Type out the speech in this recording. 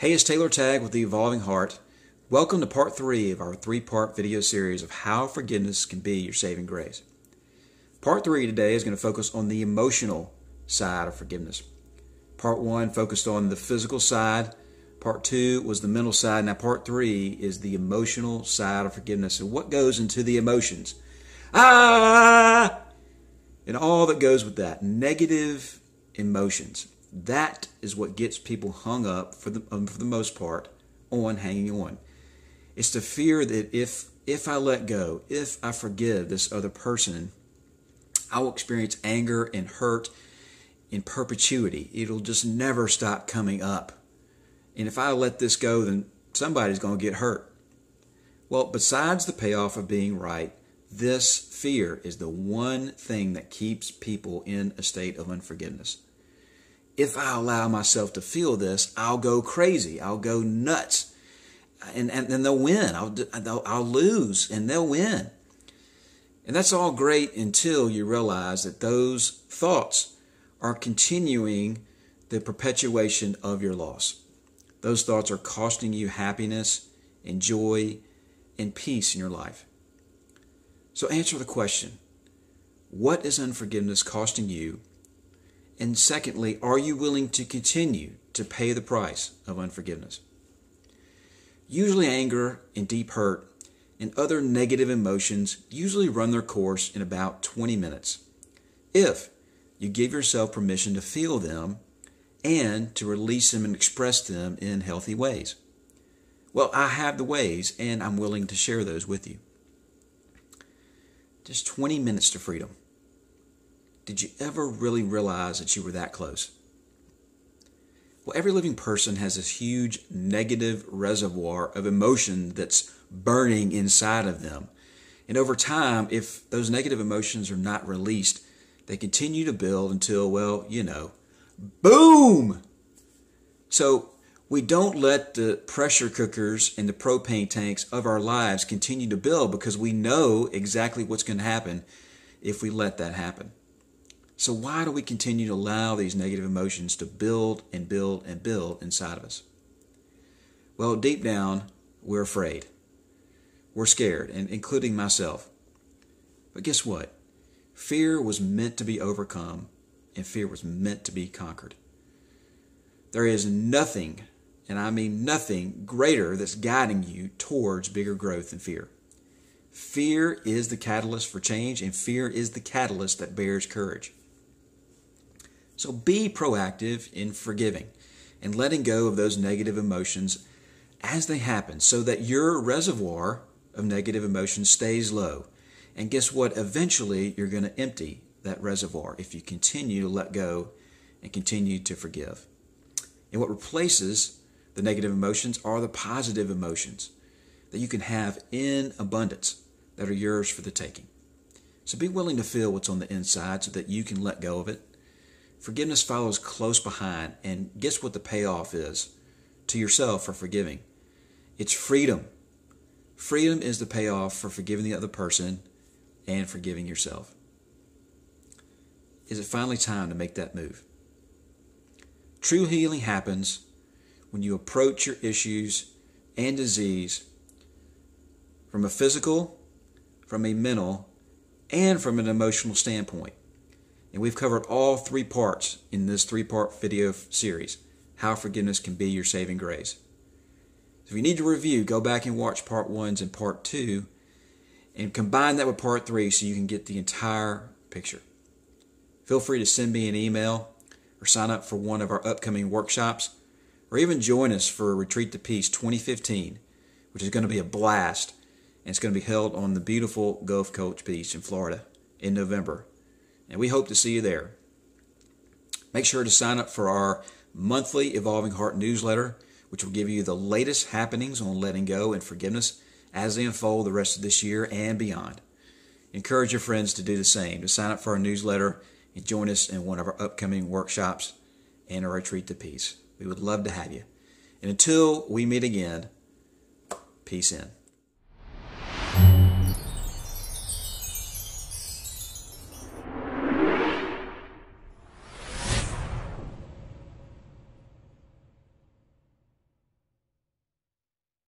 Hey, it's Taylor Tagg with The Evolving Heart. Welcome to part 3 of our 3-part video series of how forgiveness can be your saving grace. Part 3 today is going to focus on the emotional side of forgiveness. Part 1 focused on the physical side. Part 2 was the mental side. Now part 3 is the emotional side of forgiveness. And what goes into the emotions? And all that goes with that. Negative emotions. That is what gets people hung up for the most part on hanging on. It's the fear that if I let go, if I forgive this other person, I will experience anger and hurt in perpetuity. It'll just never stop coming up. And if I let this go, then somebody's going to get hurt. Well, besides the payoff of being right, this fear is the one thing that keeps people in a state of unforgiveness. If I allow myself to feel this, I'll go crazy. I'll go nuts. And they'll win. I'll lose and they'll win. And that's all great until you realize that those thoughts are continuing the perpetuation of your loss. Those thoughts are costing you happiness and joy and peace in your life. So answer the question, what is unforgiveness costing you? And secondly, are you willing to continue to pay the price of unforgiveness? Usually anger and deep hurt and other negative emotions usually run their course in about 20 minutes. If you give yourself permission to feel them and to release them and express them in healthy ways. Well, I have the ways and I'm willing to share those with you. Just 20 minutes to freedom. Did you ever really realize that you were that close? Well, every living person has this huge negative reservoir of emotion that's burning inside of them. And over time, if those negative emotions are not released, they continue to build until, well, boom! So we don't let the pressure cookers and the propane tanks of our lives continue to build because we know exactly what's going to happen if we let that happen. So why do we continue to allow these negative emotions to build and build and build inside of us? Well, deep down, we're afraid. We're scared, and including myself. But guess what? Fear was meant to be overcome, and fear was meant to be conquered. There is nothing, and I mean nothing, greater that's guiding you towards bigger growth than fear. Fear is the catalyst for change, and fear is the catalyst that bears courage. So be proactive in forgiving and letting go of those negative emotions as they happen so that your reservoir of negative emotions stays low. And guess what? Eventually, you're going to empty that reservoir if you continue to let go and continue to forgive. And what replaces the negative emotions are the positive emotions that you can have in abundance that are yours for the taking. So be willing to feel what's on the inside so that you can let go of it. Forgiveness follows close behind, and guess what the payoff is to yourself for forgiving? It's freedom. Freedom is the payoff for forgiving the other person and forgiving yourself. Is it finally time to make that move? True healing happens when you approach your issues and disease from a physical, from a mental, and from an emotional standpoint. And we've covered all 3 parts in this 3-part video series, how forgiveness can be your saving grace. So if you need to review, go back and watch part 1 and part 2 and combine that with part 3 so you can get the entire picture. Feel free to send me an email or sign up for one of our upcoming workshops or even join us for Retreat to Peace 2015, which is going to be a blast. And it's going to be held on the beautiful Gulf Coast Beach in Florida in November. And we hope to see you there. Make sure to sign up for our monthly Evolving Heart newsletter, which will give you the latest happenings on letting go and forgiveness as they unfold the rest of this year and beyond. Encourage your friends to do the same, to sign up for our newsletter and join us in one of our upcoming workshops and our Retreat to Peace. We would love to have you. And until we meet again, peace in.